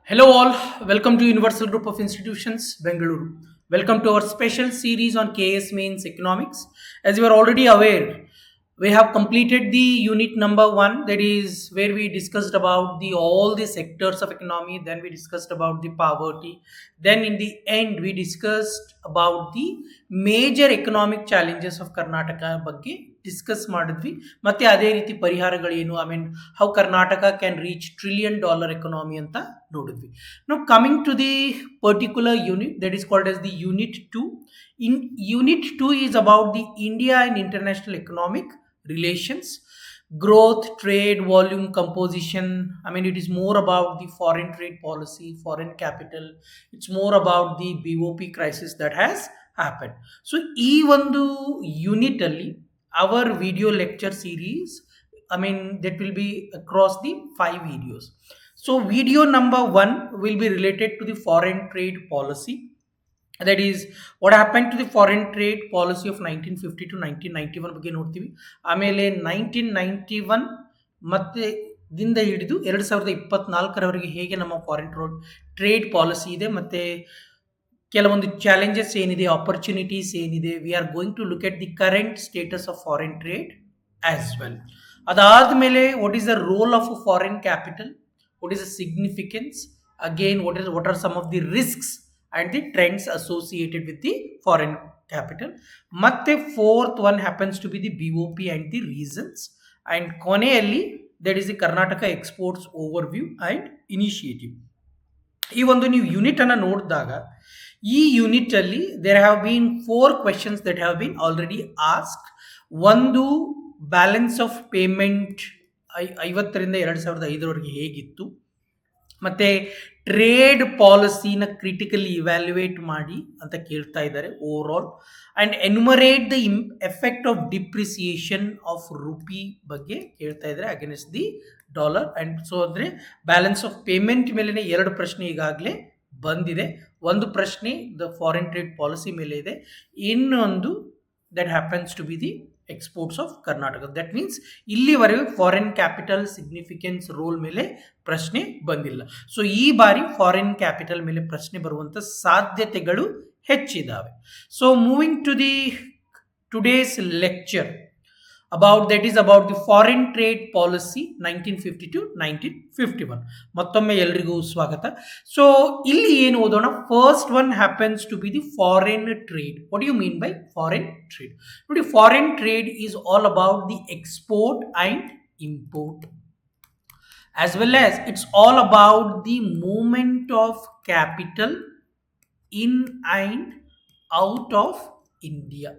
Hello, all. Welcome to Universal Group of Institutions, Bengaluru. Welcome to our special series on KS Mains Economics. As you are already aware, we have completed the unit number one, that is where we discussed about the all the sectors of economy. Then we discussed about the poverty. Then in the end, we discussed about the major economic challenges of Karnataka ಬಗ್ಗೆ discuss ಮಾಡಿದ್ವಿ. ಮತ್ತೆ ಅದೇ ರೀತಿ ಪರಿಹಾರಗಳೇನು, how Karnataka can reach $1 trillion economy ಅಂತ ನೋಡಿದ್ವಿ. Now coming to the particular unit that is called as the unit 2. In unit 2 is about the India and international economic relations, growth, trade, volume, composition. It is more about the foreign trade policy, foreign capital. It's more about the BOP crisis that has happened. So ಈ ಒಂದು unit ಅಲ್ಲಿ our video lecture series, that will be across the 5 videos. So video number 1 will be related to the foreign trade policy. That is what happened to the foreign trade policy of 1950 to 1991 ಬಗ್ಗೆ ನೋಡ್ತೀವಿ. ಆಮೇಲೆ 1991 ಮತ್ತೆ ದಿಂದ ಹಿಡಿದು 2024ರವರೆಗೆ ಹೇಗೆ ನಮ್ಮ foreign trade policy ಇದೆ, ಮತ್ತೆ ಕೆಲವೊಂದು ಚಾಲೆಂಜಸ್ ಏನಿದೆ, ಆಪರ್ಚುನಿಟೀಸ್ ಏನಿದೆ, we are going to look at the current status of foreign trade as well. ಅದಾದಮೇಲೆ what is the role of foreign capital, what is the significance, again what are some of the risks and the trends associated with the foreign capital. ಮತ್ತೆ fourth one happens to be the BOP and the reasons, and ಕೊನೆಯಲ್ಲಿ that is the Karnataka exports overview and initiative. ಈ ಒಂದು ನೀವು unit ಅನ್ನು ನೋಡಿದಾಗ ಈ unit ಅಲ್ಲಿ there have been 4 questions that have been already asked. ಒಂದು ಬ್ಯಾಲೆನ್ಸ್ ಆಫ್ ಪೇಮೆಂಟ್ 50ರಿಂದ 2005ರವರೆಗೆ ಹೇಗಿತ್ತು, ಮತ್ತೆ ಟ್ರೇಡ್ ಪಾಲಿಸಿನ ಕ್ರಿಟಿಕಲಿ ಇವ್ಯಾಲ್ಯುಯೇಟ್ ಮಾಡಿ ಅಂತ ಕೇಳ್ತಾ ಇದ್ದಾರೆ over all, and enumerate the effect of depreciation of rupee ಬಗ್ಗೆ ಕೇಳ್ತಾ ಇದ್ದಾರೆ against the dollar. And so ಅಂದರೆ ಬ್ಯಾಲೆನ್ಸ್ ಆಫ್ ಪೇಮೆಂಟ್ ಮೇಲಿನ 2 ಪ್ರಶ್ನೆ ಈಗಾಗಲೇ ಬಂದಿದೆ. ಒಂದು ಪ್ರಶ್ನೆ ದ ಫಾರಿನ್ ಟ್ರೇಡ್ ಪಾಲಿಸಿ ಮೇಲೆ ಇದೆ, ಇನ್ನೊಂದು that happens to be the exports of Karnataka. That means ಇಲ್ಲಿವರೆಗೂ ಫಾರಿನ್ ಕ್ಯಾಪಿಟಲ್ ಸಿಗ್ನಿಫಿಕೆನ್ಸ್ ರೋಲ್ ಮೇಲೆ ಪ್ರಶ್ನೆ ಬಂದಿಲ್ಲ. ಸೊ ಈ ಬಾರಿ ಫಾರಿನ್ ಕ್ಯಾಪಿಟಲ್ ಮೇಲೆ ಪ್ರಶ್ನೆ ಬರುವಂಥ ಸಾಧ್ಯತೆಗಳು ಹೆಚ್ಚಿದ್ದಾವೆ. So moving to the today's lecture about the foreign trade policy 1950 to 1951. ಮತ್ತೊಮ್ಮೆ ಎಲ್ರಿಗೂ ಸ್ವಾಗತ. ಸೊ ಇಲ್ಲಿ ಏನು ಓದೋಣ, first one happens to be the foreign trade. What you mean by foreign trade? ನೋಡಿ, foreign trade is all about the export and import, as well as it's all about the movement of capital in and out of India.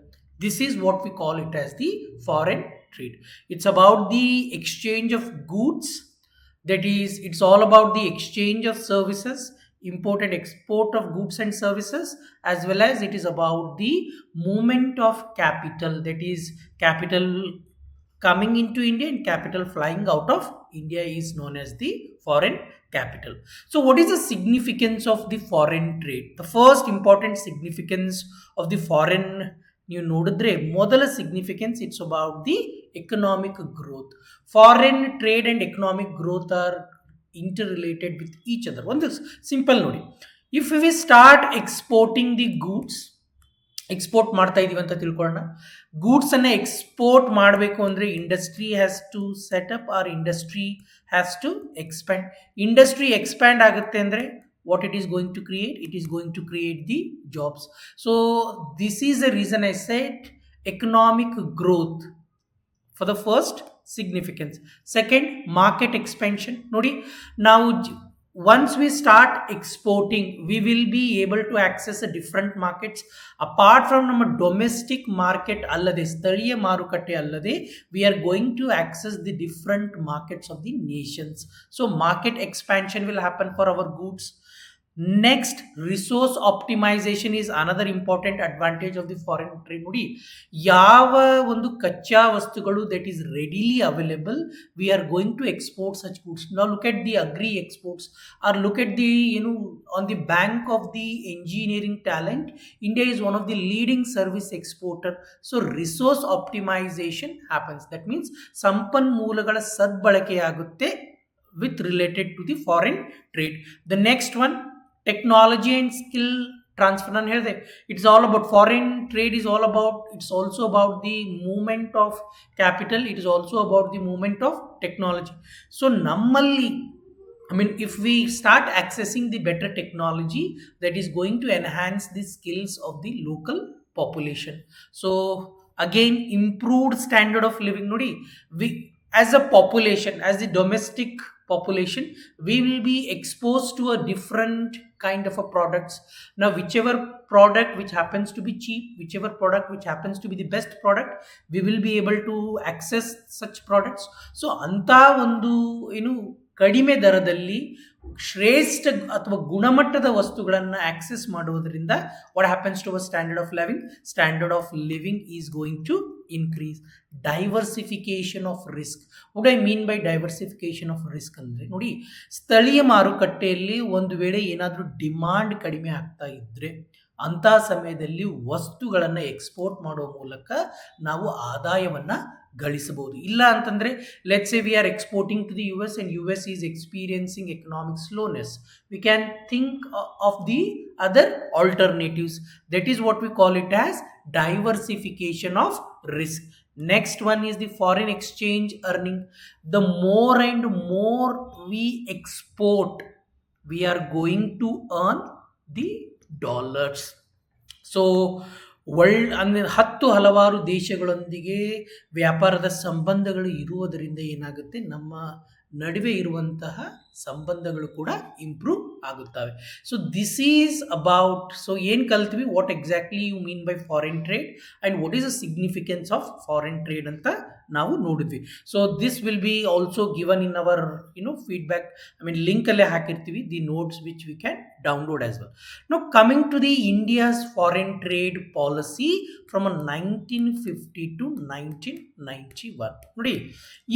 This is what we call it as the foreign trade. It's about the exchange of goods, that is, it's all about the exchange of services, import and export of goods and services, as well as it is about the movement of capital, that is, capital coming into India and capital flying out of India is known as the foreign capital. So what is the significance of the foreign trade? The first important significance of the foreign, ನೀವು ನೋಡಿದ್ರೆ ಮೊದಲ significance, it's about the economic growth. Foreign trade and economic growth are interrelated with each other. ಒಂದು simple ನೋಡಿ, if we start exporting the goods, export ಮಾಡ್ತಾ ಇದೀವಿ ಅಂತ ತಿಳ್ಕೊಳ್ಳೋಣ. Goods ಅನ್ನ ಎಕ್ಸ್ಪೋರ್ಟ್ ಮಾಡಬೇಕು ಅಂದ್ರೆ industry has to set up, or industry has to expand. Industry expand ಆಗುತ್ತೆ ಅಂದ್ರೆ what it is going to create? It is going to create the jobs. So this is the reason I said economic growth for the first significance. Second, market expansion. Nodi, now once we start exporting, we will be able to access a different markets apart from ನಮ್ಮ domestic market allade, ಸ್ಥಳೀಯ ಮಾರುಕಟ್ಟೆ allade, we are going to access the different markets of the nations. So market expansion will happen for our goods. Next, resource optimization is another important advantage of the foreign trade. ನೋಡಿ, ಯಾವ ಒಂದು ಕಚ್ಚಾ ವಸ್ತುಗಳು that is readily available, we are going to export such goods. Now look at the agri exports, or look at the, on the bank of the engineering talent, India is one of the leading service exporter. So resource optimization happens. That means ಸಂಪನ್ಮೂಲಗಳ ಸದ್ಬಳಕೆ ಆಗುತ್ತೆ with related to the foreign trade. The next one, technology and skill transfer. ನಾನು ಹೇಳಿದೆ, it's all about foreign trade is all about, it's also about the movement of capital, it is also about the movement of technology. So ನಮ್ಮಲ್ಲಿ, I mean, if we start accessing the better technology, that is going to enhance the skills of the local population. So again, improved standard of living. Nodi, we as a population, as the domestic population, we will be exposed to a different kind of a products. Now, whichever product which happens to be cheap, whichever product which happens to be the best product, we will be able to access such products. So anta ಒಂದು ಏನು ಕಡಿಮೆ ದರದಲ್ಲಿ ಶ್ರೇಷ್ಠ ಅಥವಾ ಗುಣಮಟ್ಟದ ವಸ್ತುಗಳನ್ನು access ಮಾಡುವುದರಿಂದ what happens to our standard of living is going to increase. Diversification of risk. What I mean by diversification of risk ಅಂದರೆ, ನೋಡಿ, ಸ್ಥಳೀಯ ಮಾರುಕಟ್ಟೆಯಲ್ಲಿ ಒಂದು ವೇಳೆ ಏನಾದರೂ ಡಿಮಾಂಡ್ ಕಡಿಮೆ ಆಗ್ತಾ ಇದ್ದರೆ ಅಂಥ ಸಮಯದಲ್ಲಿ ವಸ್ತುಗಳನ್ನು ಎಕ್ಸ್ಪೋರ್ಟ್ ಮಾಡೋ ಮೂಲಕ ನಾವು ಆದಾಯವನ್ನು ಗಳಿಸಬಹುದು. ಇಲ್ಲ ಅಂತಂದರೆ, let's say we are exporting to the US and US is experiencing economic slowness, we can think of the other alternatives. That is what we call it as diversification of risk. Next one is the foreign exchange earning. The more and more we export, we are going to earn the dollars. So world ಅಂದರೆ ಹಲವಾರು ದೇಶಗಳೊಂದಿಗೆ ವ್ಯಾಪಾರದ ಸಂಬಂಧಗಳು ಇರುವುದರಿಂದ ಏನಾಗುತ್ತೆ, ನಮ್ಮ ನಡುವೆ ಇರುವಂತಹ ಸಂಬಂಧಗಳು ಕೂಡ ಇಂಪ್ರೂವ್ ಆಗುತ್ತವೆ. So this is about, so ಏನು ಕಲ್ತ್ವಿ, what exactly you mean by foreign trade and what is the significance of foreign trade ಅಂತ ನಾವು ನೋಡಿದ್ವಿ. So this will be also given in our feedback, I mean ಲಿಂಕಲ್ಲೇ ಹಾಕಿರ್ತೀವಿ, the notes which we can download as well. Now coming to the India's foreign trade policy from 1950 to 1991. Nodi,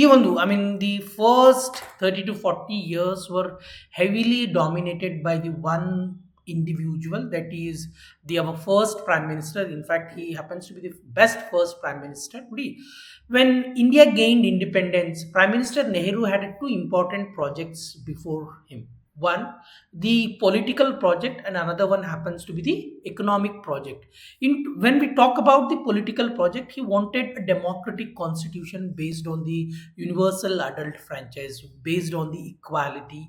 ee ondu, I mean, the first 30 to 40 years were heavily dominated by the one individual, that is our first prime minister. In fact, he happens to be the best first prime minister. Nodi, when India gained independence, Prime Minister Nehru had two important projects before him. One, the political project, and another one happens to be the economic project. When we talk about the political project, he wanted a democratic constitution based on the universal adult franchise, based on the equality,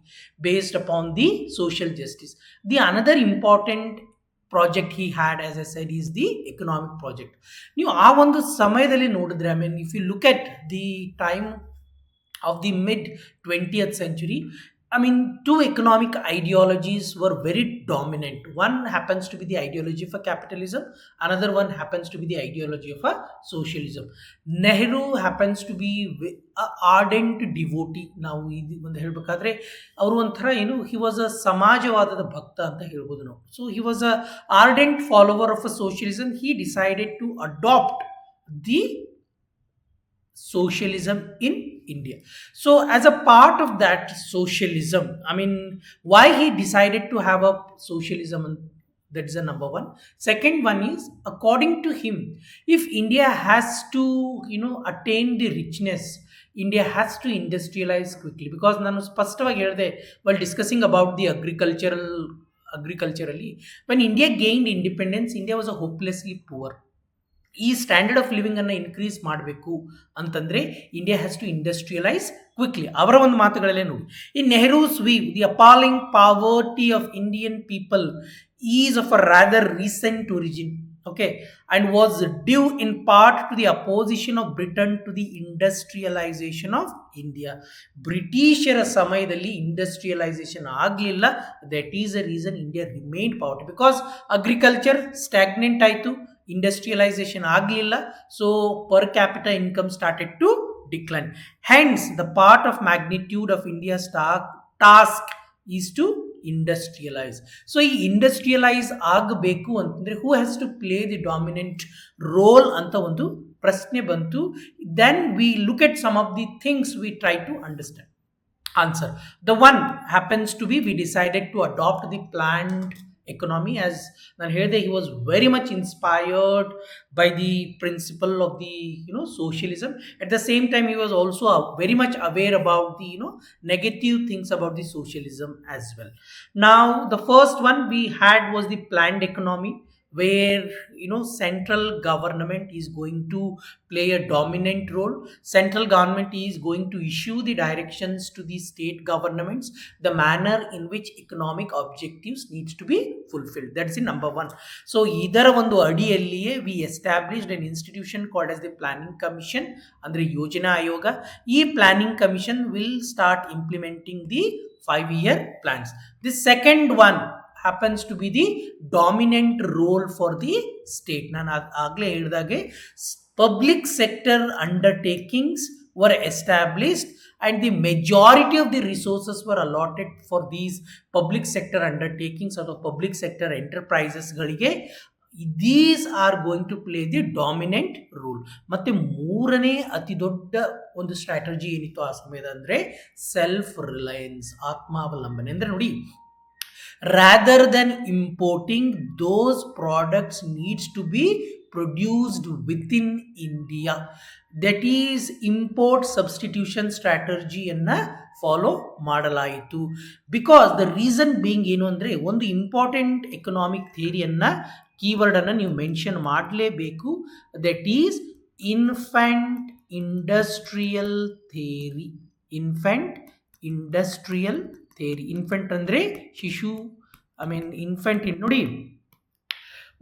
based upon the social justice. The another important project he had, as I said, is the economic project. ನೀವು ಆ ಒಂದು ಸಮಯದಲ್ಲಿ ನೋಡಿದ್ರೆ, I mean, if you look at the time of the mid 20th century, I mean, two economic ideologies were very dominant. One happens to be the ideology of a capitalism, another one happens to be the ideology of a socialism. Nehru happens to be a ardent devotee. ನಾವು ಇದು ಒಂದು ಹೇಳಬೇಕಾದ್ರೆ ಅವರು ಒಂಥರ he was a ಸಮಾಜವಾದದ ಭಕ್ತ ಅಂತ ಹೇಳ್ಬೋದು ನಾವು. So he was a ardent follower of a socialism. He decided to adopt the socialism in India. So as a part of that socialism, I mean, why he decided to have a socialism, that is the number one. Second one is, according to him, if India has to attain the richness, India has to industrialize quickly. Because ನಾನು ಸ್ಪಷ್ಟವಾಗಿ ಹೇಳಿದೆ, while discussing about the agriculturally, when India gained independence, India was a hopelessly poor. ಈ standard of living ಅನ್ನು increase ಮಾಡಬೇಕು ಅಂತಂದರೆ India has to industrialise quickly. ಅವರ ಒಂದು ಮಾತುಗಳಲ್ಲೇ ನೋಡಿ, in Nehru's view, the appalling poverty of Indian people is of a rather recent origin, okay, and was due in part to the opposition of Britain to the industrialization of India. ಬ್ರಿಟಿಷರ ಸಮಯದಲ್ಲಿ industrialisation ಆಗಲಿಲ್ಲ. That is a reason India remained poverty, because agriculture stagnant ಆಯಿತು, industrialisation ಆಗಲಿಲ್ಲ. So per capital income started to decline. Hence the part of magnitude of India's task is to industrialise. So ಈ industrialise ಆಗಬೇಕು ಅಂತಂದರೆ who has to play the dominant role ಅಂತ ಒಂದು ಪ್ರಶ್ನೆ ಬಂತು. Then we look at some of the things we try to understand. Answer. The one happens to be, we decided to adopt the planned economy. As ನಾನು ಹೇಳಿದೆ, he was very much inspired by the principle of the socialism. At the same time, he was also very much aware about the negative things about the socialism as well. Now the first one we had was the planned economy, where central government is going to play a dominant role. Central government is going to issue the directions to the state governments, the manner in which economic objectives needs to be fulfilled. That's the number one. So ಇದರ ಒಂದು ಅಡಿಯಲ್ಲಿಯೇ we established an institution called as the planning commission, ಅಂದ್ರೆ ಯೋಜನಾ ಆಯೋಗ. ಈ planning commission will start implementing the 5-year plans. The second one happens to be the dominant role for the state. ನಾನು ಆಗಲೇ ಹೇಳಿದಾಗೆ public sector undertakings were established, and the majority of the resources were allotted for these public sector undertakings or the public sector enterprises ಗಳಿಗೆ. these are going to play the dominant role. ಮತ್ತೆ ಮೂರನೇ ಅತಿ ದೊಡ್ಡ ಒಂದು strategy ಏನಿತ್ತು ಆ ಸಮಯದ ಅಂದ್ರೆ ಸೆಲ್ಫ್ ರಿಲಯನ್ಸ್, ಆತ್ಮಾವಲಂಬನೆ. ಅಂದ್ರೆ ನೋಡಿ, rather than importing, those products needs to be produced within India. That is import substitution strategy ಅನ್ನ ಫಾಲೋ ಮಾಡಲಾಯಿತು. ಬಿಕಾಸ್ ದ ರೀಸನ್ ಬೀಯಿಂಗ್ ಏನು ಅಂದರೆ, ಒಂದು ಇಂಪಾರ್ಟೆಂಟ್ ಎಕನಾಮಿಕ್ ಥಿಯರಿಯನ್ನು, ಕೀವರ್ಡ್ ಅನ್ನು ನೀವು ಮೆನ್ಷನ್ ಮಾಡಲೇಬೇಕು. That is infant industrial theory. Infant industrial theory. Infant ಅಂದರೆ ಶಿಶು. Infant ನೋಡಿ,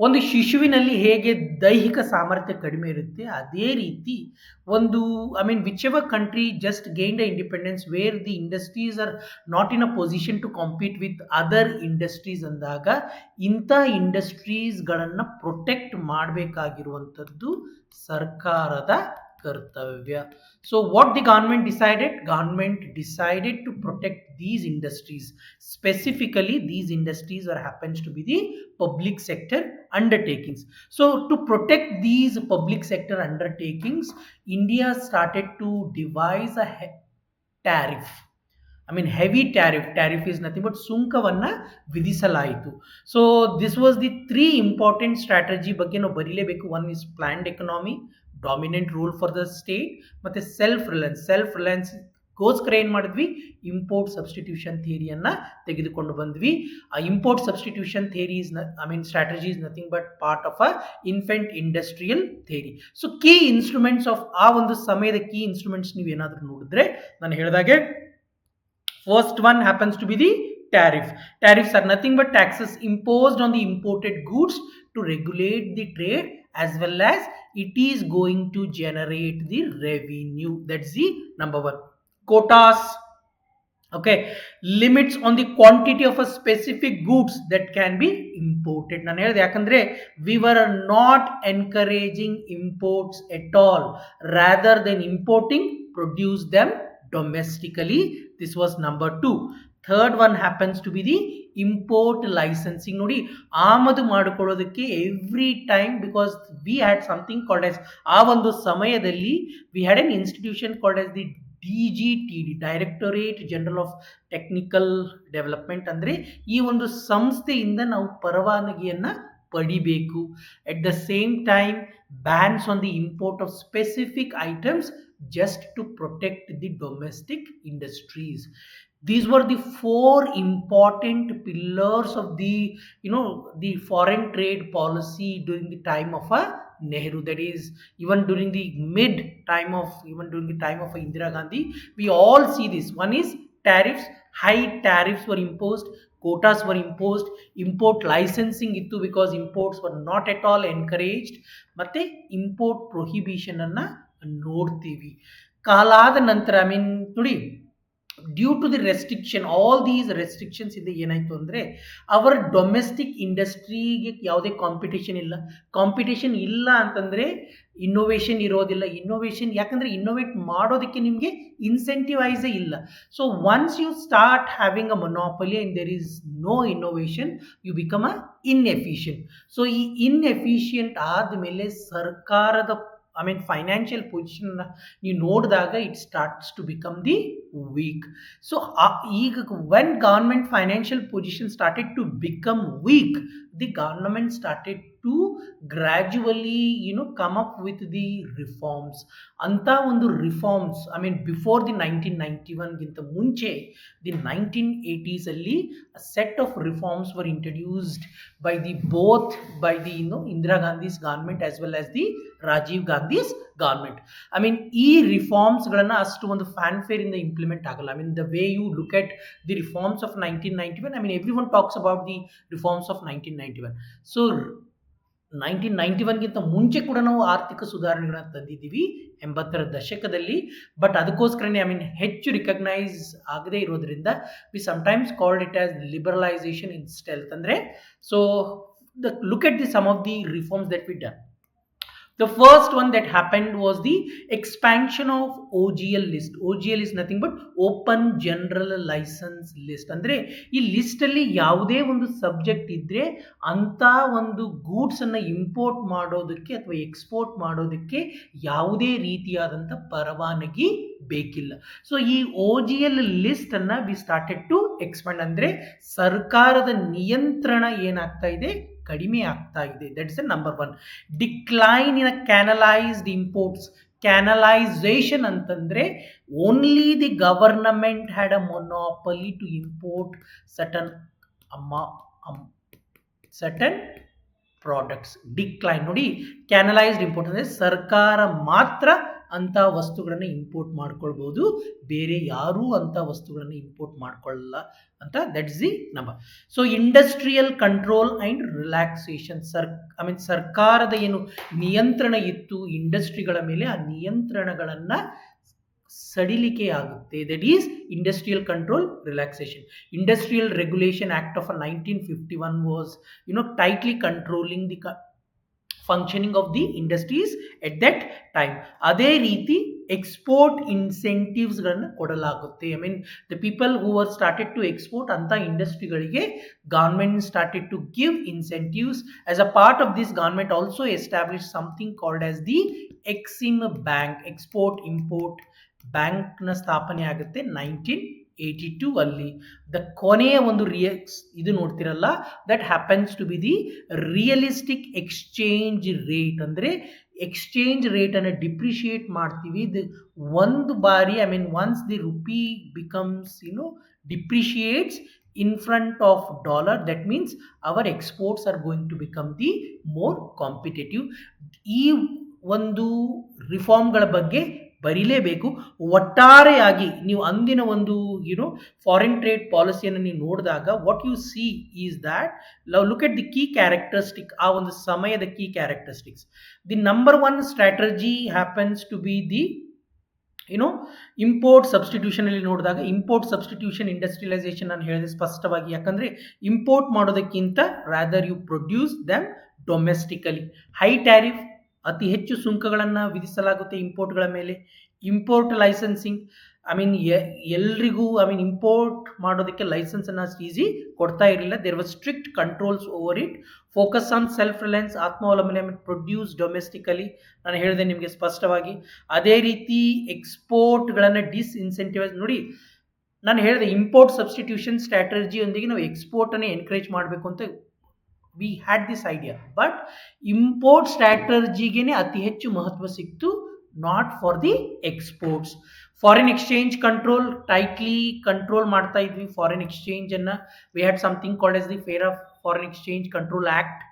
ಒಂದು ಶಿಶುವಿನಲ್ಲಿ ಹೇಗೆ ದೈಹಿಕ ಸಾಮರ್ಥ್ಯ ಕಡಿಮೆ ಇರುತ್ತೆ, ಅದೇ ರೀತಿ ಒಂದು whichever country just gain the independence where the industries are not in a position to compete with other industries ಅಂದಾಗ ಇಂಥ ಇಂಡಸ್ಟ್ರೀಸ್ಗಳನ್ನು ಪ್ರೊಟೆಕ್ಟ್ ಮಾಡಬೇಕಾಗಿರುವಂಥದ್ದು ಸರ್ಕಾರದ ಕರ್ತವ್ಯ. So what the government decided? Government decided to protect these industries. Specifically, these industries happens to be the public sector undertakings. So to protect these public sector undertakings, India started to devise a tariff. Heavy tariff. Tariff is nothing but ಸುಂಕವನ್ನ ವಿಧಿಸಲಾಯಿತು. So this was the three important strategy ಬಗ್ಗೆ ನಾವು ಬರೀಲೇಬೇಕು. One is planned economy, dominant role for the state, ಮತ್ತೆ self Reliance ಗೋಸ್ಕರ ಏನು ಮಾಡಿದ್ವಿ, import substitution ಥಿಯರಿಯನ್ನ ತೆಗೆದುಕೊಂಡು ಬಂದ್ವಿ. ಆ import substitution theory is strategy is nothing but part of a infant industrial theory. So key instruments of ಆ ಒಂದು ಸಮಯದ ಕೀ ಇನ್ಸ್ಟ್ರೂಮೆಂಟ್ಸ್ ನೀವು ಏನಾದರೂ ನೋಡಿದ್ರೆ, ನಾನು ಹೇಳಿದಾಗೆ first one happens to be the tariff. Tariffs are nothing but taxes imposed on the imported goods to regulate the trade, as well as it is going to generate the revenue. That's the number one. Quotas, okay, limits on the quantity of a specific goods that can be imported. ನಾನು ಹೇಳಿದೆ, ಯಾಕಂದ್ರೆ we were not encouraging imports at all. Rather than importing, produce them domestically. This was number two. Third one happens to be the import licensing. ನೋಡಿ, ಆಮದು ಮಾಡಿಕೊಳ್ಳೋದಕ್ಕೆ every time, because we had something called as, ಆ ಒಂದು ಸಮಯದಲ್ಲಿ we had an institution called as the DGTD, directorate general of technical development. ಅಂದರೆ ಈ ಒಂದು ಸಂಸ್ಥೆಯಿಂದ ನಾವು ಪರವಾನಗಿಯನ್ನು ಪಡಿಬೇಕು. At the same time bans on the import of specific items just to protect the domestic industries. These were the four important pillars of the the foreign trade policy during the time of Nehru. That is, even during the time of Indira Gandhi, we all see this. One is tariffs. High tariffs were imposed, quotas were imposed, import licensing ittu because imports were not at all encouraged, ಮತ್ತೆ import prohibition ಅನ್ನ ನೋಡ್ತೀವಿ. ಕಾಲಾದ ನಂತರ ನೋಡಿ, due to the restriction, all these restrictions ಇಂದ ಏನಾಯ್ತು ಅಂದರೆ, hour domestic ಇಂಡಸ್ಟ್ರಿಗೆ ಯಾವುದೇ ಕಾಂಪಿಟೇಷನ್ ಇಲ್ಲ ಅಂತಂದರೆ ಇನ್ನೋವೇಷನ್ ಇರೋದಿಲ್ಲ. ಯಾಕಂದರೆ ಇನ್ನೋವೇಟ್ ಮಾಡೋದಕ್ಕೆ ನಿಮಗೆ ಇನ್ಸೆಂಟಿವೈಸೇ ಇಲ್ಲ. So once you start having a monopoly and there is no innovation, you become a inefficient. So ಈ ಇನ್ಎಫಿಷಿಯಂಟ್ ಆದಮೇಲೆ ಸರ್ಕಾರದ ಫೈನಾನ್ಷಿಯಲ್ ಪೊಸಿಷನ್ ನೀವು ನೋಡಿದಾಗ it starts to become the weak. So ಈಗ when government financial position started to become weak, the government started to gradually come up with the reforms. ಅಂತ ಒಂದು reforms before the 1991ಗಿಂತ ಮುಂಚೆ the 1980s ಅಲ್ಲಿ set of reforms var introduced by the both by the Indira Gandhi's government as well as the Rajiv Gandhi's government. ಈ reforms ಗಳನ್ನ ಅಷ್ಟು ಒಂದು ಫ್ಯಾನ್ಫೇರ್ ಇಂದ implement ಆಗಲ್ಲ. the way you look at the reforms of 1991, everyone talks about the reforms of 1991. So 1991ಗಿಂತ ಮುಂಚೆ ಕೂಡ ನಾವು ಆರ್ಥಿಕ ಸುಧಾರಣೆಗಳನ್ನ ತಂದಿದ್ದೀವಿ 80ರ ದಶಕದಲ್ಲಿ. ಬಟ್ ಅದಕ್ಕೋಸ್ಕರನೇ ಹೆಚ್ಚು ರಿಕಗ್ನೈಸ್ ಆಗದೆ ಇರೋದ್ರಿಂದ we sometimes called it as liberalisation in stealth. ಅಂದರೆ so look at the some of the reforms that we done. The first one that happened was the expansion of OGL list. OGL is nothing but Open General License List. ಅಂದರೆ ಈ list ಅಲ್ಲಿ ಯಾವುದೇ ಒಂದು subject ಇದ್ರೆ ಅಂತ ಒಂದು goods ಅನ್ನ import ಮಾಡೋದಕ್ಕೆ ಅಥವಾ ಎಕ್ಸ್ಪೋರ್ಟ್ ಮಾಡೋದಕ್ಕೆ ಯಾವುದೇ ರೀತಿಯಾದಂಥ ಪರವಾನಗಿ ಬೇಕಿಲ್ಲ. ಸೊ ಈ OGL ಲಿಸ್ಟ್ ಅನ್ನ ವಿ ಸ್ಟಾರ್ಟೆಡ್ ಟು ಎಕ್ಸ್ಪಾಂಡ್. ಅಂದರೆ ಸರ್ಕಾರದ ನಿಯಂತ್ರಣ ಏನಾಗ್ತಾ ಇದೆ, ಕಡಿಮೆ ಆಗ್ತಾ ಇದೆ. That is number one. Decline in canalised imports. Canalisation ಅಂತಂದ್ರೆ only the government had a monopoly to import certain products. Decline ನೋಡಿ, ಕ್ಯಾನಲೈಸ್ಡ್ ಇಂಪೋರ್ಟ್ ಅಂದ್ರೆ ಸರ್ಕಾರ ಮಾತ್ರ ಅಂತ ವಸ್ತುಗಳನ್ನು ಇಂಪೋರ್ಟ್ ಮಾಡ್ಕೊಳ್ಬಹುದು, ಬೇರೆ ಯಾರೂ ಅಂತ ವಸ್ತುಗಳನ್ನು ಇಂಪೋರ್ಟ್ ಮಾಡ್ಕೊಳ್ಳಲ್ಲ ಅಂತ. That is the number. So industrial control and relaxation. ಸರ್ಕಾರದ ಏನು ನಿಯಂತ್ರಣ ಇತ್ತು ಇಂಡಸ್ಟ್ರಿಗಳ ಮೇಲೆ, ಆ ನಿಯಂತ್ರಣಗಳನ್ನ ಸಡಿಲಿಕೆ ಆಗುತ್ತೆ. That is industrial control relaxation. Industrial regulation act of 1951 was tightly controlling the functioning of the industries at that time. ಅದೇ ರೀತಿ ಎಕ್ಸ್ಪೋರ್ಟ್ ಇನ್ಸೆಂಟಿವ್ಸ್ಗಳನ್ನು ಕೊಡಲಾಗುತ್ತೆ. The people who are started to export ಅಂತ ಇಂಡಸ್ಟ್ರಿಗಳಿಗೆ government started to give incentives. As a part of this government also establish something called as the EXIM bank. Export import ಬ್ಯಾಂಕ್ನ ಸ್ಥಾಪನೆ ಆಗುತ್ತೆ 1982 ಅಲ್ಲಿ. ದ ಕೊನೆಯ ಒಂದು ಇದು ನೋಡ್ತಿರಲ್ಲ, that happens to be the realistic exchange rate. ಅಂದರೆ ಎಕ್ಸ್ಚೇಂಜ್ ರೇಟ್ ಅನ್ನು depreciate ಮಾಡ್ತೀವಿ ಒಂದು ಬಾರಿ. Once the rupee becomes depreciates in front of dollar, that means our exports are going to become the more competitive. ಈ ಒಂದು ರಿಫಾರ್ಮ್ಗಳ ಬಗ್ಗೆ ಬರೀಲೇಬೇಕು. ಒಟ್ಟಾರೆಯಾಗಿ ನೀವು ಅಂದಿನ ಒಂದು ಫಾರಿನ್ ಟ್ರೇಡ್ ಪಾಲಿಸಿಯನ್ನು ನೀವು ನೋಡಿದಾಗ what you see is that look at the key characteristic, ಆ ಒಂದು ಸಮಯದ key characteristics. The number one strategy happens to be the import substitution ಅಲ್ಲಿ ನೋಡಿದಾಗ, ಇಂಪೋರ್ಟ್ ಸಬ್ಸ್ಟಿಟ್ಯೂಷನ್ ಇಂಡಸ್ಟ್ರಿಯಲೈಸೇಷನ್ ನಾನು ಹೇಳಿದೆ ಸ್ಪಷ್ಟವಾಗಿ. ಯಾಕಂದ್ರೆ ಇಂಪೋರ್ಟ್ ಮಾಡೋದಕ್ಕಿಂತ rather you produce them domestically. High tariff, ಅತಿ ಹೆಚ್ಚು ಸುಂಕಗಳನ್ನು ವಿಧಿಸಲಾಗುತ್ತೆ ಇಂಪೋರ್ಟ್ಗಳ ಮೇಲೆ. ಇಂಪೋರ್ಟ್ ಲೈಸೆನ್ಸಿಂಗ್, ಎಲ್ರಿಗೂ ಇಂಪೋರ್ಟ್ ಮಾಡೋದಕ್ಕೆ ಲೈಸೆನ್ಸ್ ಅನ್ನು ಅಷ್ಟು ಈಸಿ ಕೊಡ್ತಾ ಇರಲಿಲ್ಲ. There was strict controls over it. Focus on self reliance, ಆತ್ಮಾವಲಂಬನೆ, ಪ್ರೊಡ್ಯೂಸ್ ಡೊಮೆಸ್ಟಿಕಲಿ. ನಾನು ಹೇಳಿದೆ ನಿಮಗೆ ಸ್ಪಷ್ಟವಾಗಿ. ಅದೇ ರೀತಿ ಎಕ್ಸ್ಪೋರ್ಟ್ಗಳನ್ನು ಡಿಸ್ಇನ್ಸೆಂಟಿವೈಸ್. ನೋಡಿ, ನಾನು ಹೇಳಿದೆ ಇಂಪೋರ್ಟ್ ಸಬ್ಸ್ಟಿಟ್ಯೂಷನ್ ಸ್ಟ್ರಾಟಜಿಯೊಂದಿಗೆ ನಾವು ಎಕ್ಸ್ಪೋರ್ಟನ್ನು ಎನ್ಕರೇಜ್ ಮಾಡಬೇಕು ಅಂತ we had this idea. But import ಸ್ಟ್ರಾಟಜಿಗೆ ಅತಿ ಹೆಚ್ಚು ಮಹತ್ವ ಸಿಕ್ತು, not for the exports. Foreign exchange control tightly control ಮಾಡ್ತಾ ಇದ್ವಿ ಫಾರಿನ್ ಎಕ್ಸ್ಚೇಂಜ್ ಅನ್ನ. We had something called as the fair of foreign exchange control act.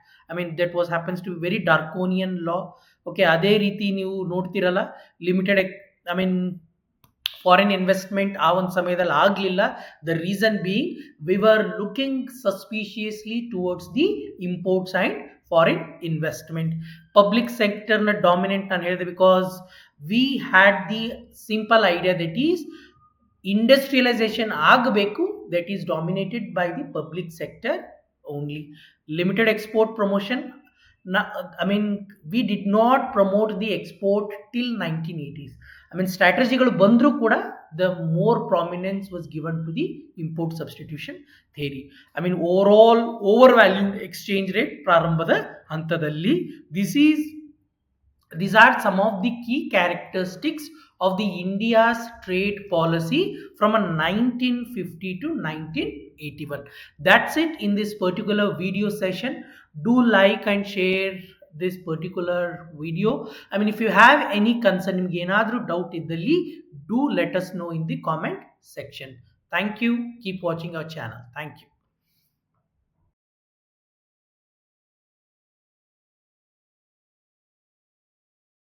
That was happens to be very draconian law. Okay, ಅದೇ ರೀತಿ ನೀವು ನೋಡ್ತಿರಲ್ಲ limited foreign investment ಆ ಒಂದು ಸಮಯದಲ್ಲಿ ಆಗಲಿಲ್ಲ. The reason being we were looking suspiciously towards the imports and foreign investment. Public ಸೆಕ್ಟರ್ನ dominant ನಾನು ಹೇಳಿದೆ because we had the simple idea that is industrialisation ಆಗಬೇಕು, that is dominated by the public sector only. Limited export promotion, we did not promote the export till 1980s. ಸ್ಟ್ರಾಟಜಿಗಳು ಬಂದರೂ ಕೂಡ the more prominence was given to the import substitution theory. Over value exchange rate ಪ್ರಾರಂಭದ ಹಂತದಲ್ಲಿ. This is These are some of the key characteristics of the India's trade policy from a 1950 to 1981. That's it in this particular video session. Do like and share this particular video. I mean, if you have any concern, ನಿಮ್ಗೆ ಏನಾದರೂ doubt ಇದ್ದಲ್ಲಿ, do let us know in the comment section. Thank you. Keep watching our channel. Thank you.